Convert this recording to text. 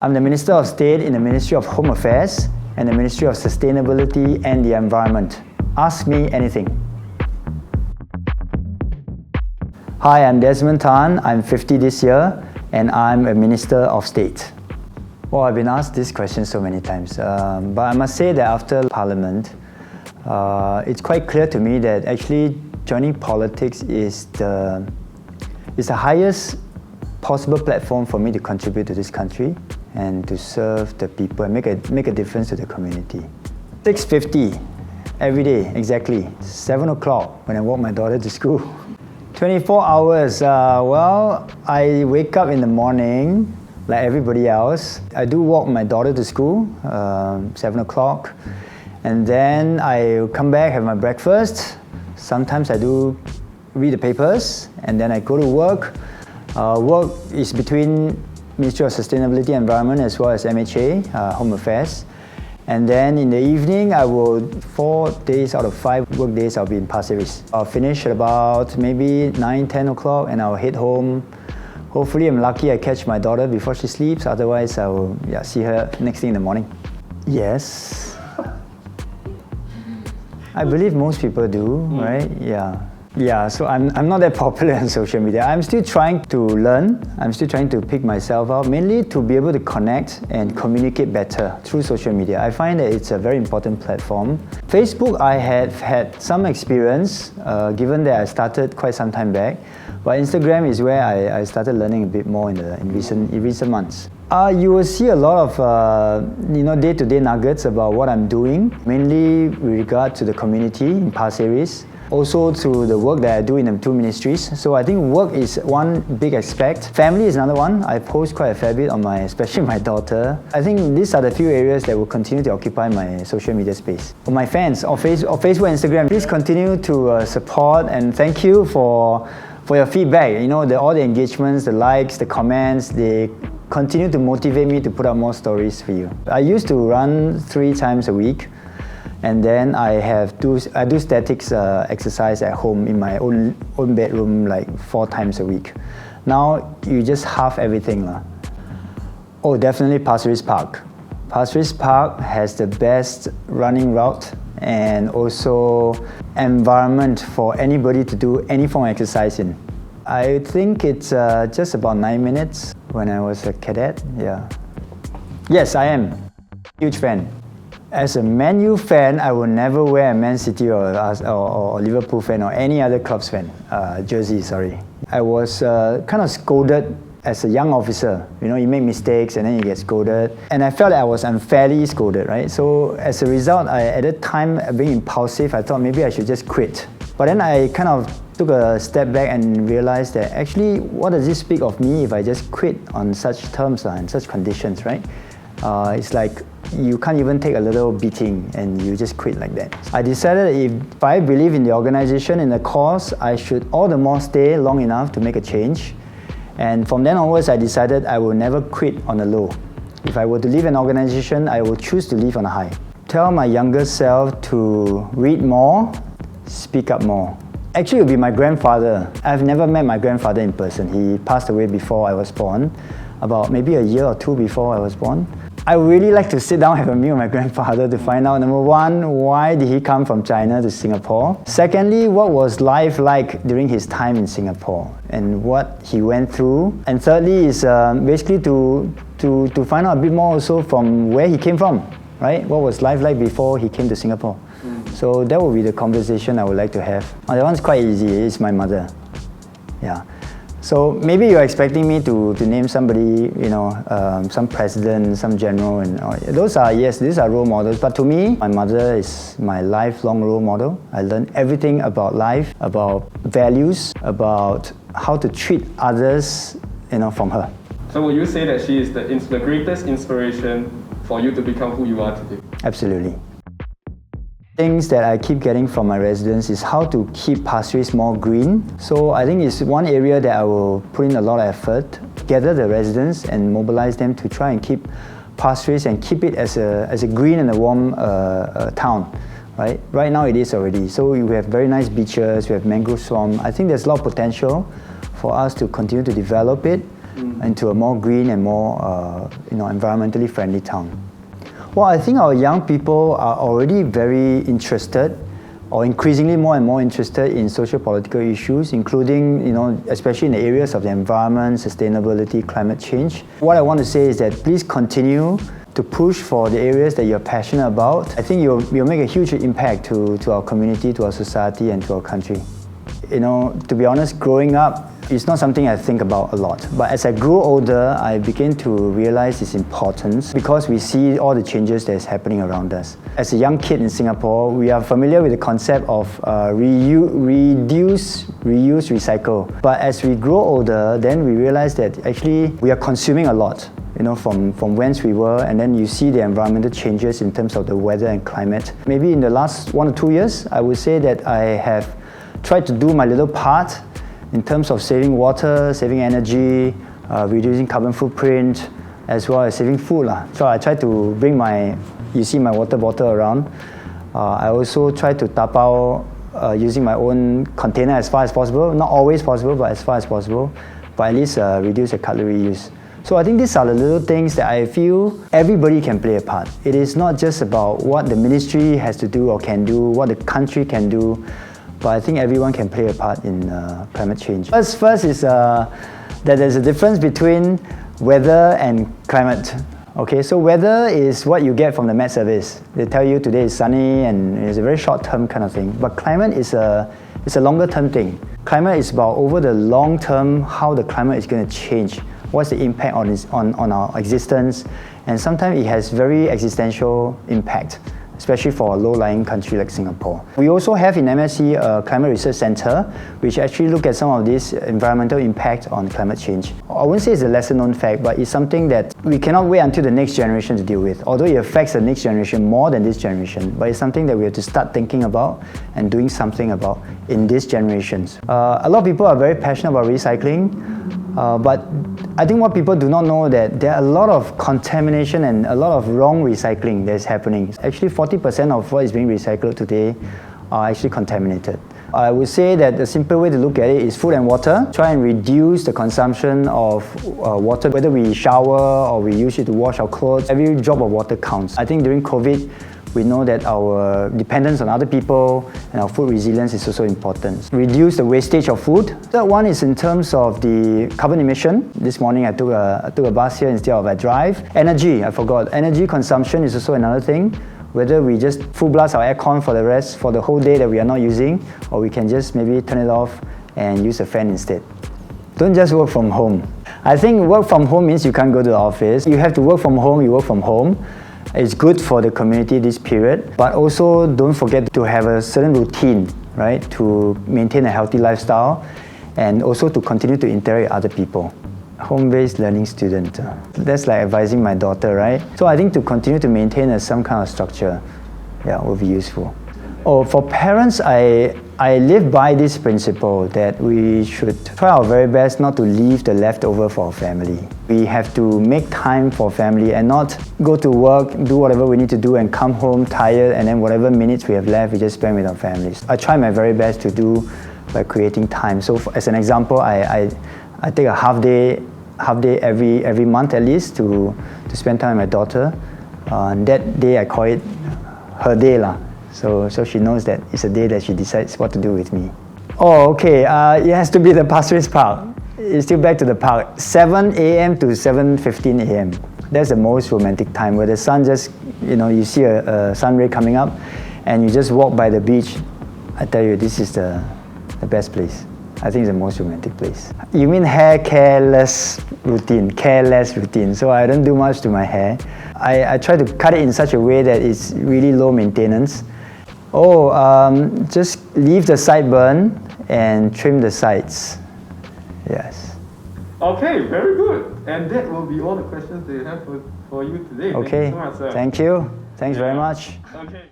I'm the Minister of State in the Ministry of Home Affairs and the Ministry of Sustainability and the Environment. Ask me anything. Hi, I'm Desmond Tan. I'm 50 this year and I'm a Minister of State. Well, I've been asked this question so many times, but I must say that after Parliament, it's quite clear to me that actually joining politics is the highest possible platform for me to contribute to this country and to serve the people and make a difference to the community. 6:50 every day, exactly. 7 o'clock when I walk my daughter to school. 24 hours, well, I wake up in the morning like everybody else. I do walk my daughter to school, 7 o'clock. And then I come back, have my breakfast. Sometimes I do read the papers and then I go to work. Work is between Ministry of Sustainability and Environment as well as MHA, Home Affairs. And then in the evening, 4 days out of 5 work days, I'll be in Pasir Ris. I'll finish at about maybe 9, 10 o'clock and I'll head home. Hopefully I'm lucky I catch my daughter before she sleeps, otherwise I will see her next thing in the morning. Yes. I believe most people do, right? Yeah, so I'm not that popular on social media. I'm still trying to learn. I'm still trying to pick myself out, mainly to be able to connect and communicate better through social media. I find that it's a very important platform. Facebook, I have had some experience, given that I started quite some time back. But Instagram is where I started learning a bit more in recent months. You will see a lot of day-to-day nuggets about what I'm doing, mainly with regard to the community in Pasir Ris. Also to the work that I do in the 2 ministries. So I think work is one big aspect. Family is another one. I post quite a fair bit on especially my daughter. I think these are the few areas that will continue to occupy my social media space. For my fans on Facebook and Instagram, please continue to support and thank you for your feedback. All the engagements, the likes, the comments, they continue to motivate me to put out more stories for you. I used to run 3 times a week. And then I do statics exercise at home in my own bedroom like 4 times a week. Now you just half everything. Oh, definitely Pasir Ris Park. Pasir Ris Park has the best running route and also environment for anybody to do any form of exercise in. I think it's just about 9 minutes when I was a cadet. Yeah. Yes, I am. Huge fan. As a Man U fan, I will never wear a Man City or Liverpool fan or any other club's fan, jersey, sorry. I was kind of scolded as a young officer. You make mistakes and then you get scolded. And I felt that I was unfairly scolded, right? So as a result, at that time, being impulsive, I thought maybe I should just quit. But then I kind of took a step back and realized that actually, what does this speak of me if I just quit on such terms and such conditions, right? It's like you can't even take a little beating and you just quit like that. I decided if I believe in the organization, in the cause, I should all the more stay long enough to make a change. And from then onwards, I decided I will never quit on a low. If I were to leave an organization, I will choose to leave on a high. Tell my younger self to read more, speak up more. Actually, it would be my grandfather. I've never met my grandfather in person. He passed away before I was born, about maybe a year or 2 before I was born. I would really like to sit down and have a meal with my grandfather to find out, number one, why did he come from China to Singapore? Secondly, what was life like during his time in Singapore and what he went through? And thirdly is basically to find out a bit more also from where he came from, right? What was life like before he came to Singapore? So that would be the conversation I would like to have. That one's quite easy, it's my mother. Yeah. So maybe you're expecting me to name somebody, some president, some general, and these are role models. But to me, my mother is my lifelong role model. I learned everything about life, about values, about how to treat others, from her. So would you say that she is the greatest inspiration for you to become who you are today? Absolutely. Things that I keep getting from my residents is how to keep Pasir Ris more green. So I think it's one area that I will put in a lot of effort, gather the residents and mobilize them to try and keep Pasir Ris and keep it as a green and a warm town. Right now it is already. So we have very nice beaches, we have mangrove swamp. I think there's a lot of potential for us to continue to develop it into a more green and more environmentally friendly town. Well, I think our young people are already very interested, or increasingly more and more interested in socio-political issues, including, especially in the areas of the environment, sustainability, climate change. What I want to say is that please continue to push for the areas that you're passionate about. I think you'll make a huge impact to our community, to our society, and to our country. To be honest, growing up, it's not something I think about a lot. But as I grew older, I began to realize its importance because we see all the changes that's happening around us. As a young kid in Singapore, we are familiar with the concept of reduce, reuse, recycle. But as we grow older, then we realize that actually we are consuming a lot, from whence we were, and then you see the environmental changes in terms of the weather and climate. Maybe in the last 1 or 2 years, I would say that I have tried to do my little part in terms of saving water, saving energy, reducing carbon footprint, as well as saving food. So I try to bring you see my water bottle around. I also try to tapao using my own container as far as possible. Not always possible, but as far as possible. But at least reduce the cutlery use. So I think these are the little things that I feel everybody can play a part. It is not just about what the ministry has to do or can do, what the country can do, but I think everyone can play a part in climate change. First is that there's a difference between weather and climate. Okay, so weather is what you get from the Met Service. They tell you today is sunny and it's a very short-term kind of thing. But climate is a longer-term thing. Climate is about over the long term, how the climate is going to change. What's the impact on our existence? And sometimes it has very existential impact, especially for a low-lying country like Singapore. We also have in MSc a Climate Research Center, which actually look at some of this environmental impact on climate change. I wouldn't say it's a lesser-known fact, but it's something that we cannot wait until the next generation to deal with. Although it affects the next generation more than this generation, but it's something that we have to start thinking about and doing something about in these generations. A lot of people are very passionate about recycling, but I think what people do not know that there are a lot of contamination and a lot of wrong recycling that's happening. Actually, 40% of what is being recycled today are actually contaminated. I would say that the simple way to look at it is food and water. Try and reduce the consumption of water, whether we shower or we use it to wash our clothes. Every drop of water counts. I think during COVID, we know that our dependence on other people and our food resilience is also important. Reduce the wastage of food. Third one is in terms of the carbon emission. This morning I took a bus here instead of a drive. Energy, I forgot. Energy consumption is also another thing. Whether we just full blast our aircon for the whole day that we are not using, or we can just maybe turn it off and use a fan instead. Don't just work from home. I think work from home means you can't go to the office. You have to work from home, you work from home. It's good for the community this period, but also don't forget to have a certain routine, right, to maintain a healthy lifestyle and also to continue to interact with other people. Home-based learning student. That's like advising my daughter, right? So I think to continue to maintain some kind of structure, will be useful. For parents, I live by this principle that we should try our very best not to leave the leftover for our family. We have to make time for family and not go to work, do whatever we need to do and come home tired, and then whatever minutes we have left, we just spend with our families. I try my very best to do by creating time. So as an example, I take a half day every month at least to spend time with my daughter. That day I call it her day lah. So she knows that it's a day that she decides what to do with me. Oh, okay. It has to be the Pasir Ris Park. It's still back to the park. 7 a.m. to 7:15 a.m. That's the most romantic time where the sun just, you see a sun ray coming up and you just walk by the beach. I tell you, this is the best place. I think it's the most romantic place. You mean hair careless routine, careless routine. So I don't do much to my hair. I try to cut it in such a way that it's really low maintenance. Just leave the sideburn and trim the sides. Yes. Okay, very good. And that will be all the questions they have for you today. Okay. Thank you so much, sir. Thank you. Thanks very much. Okay.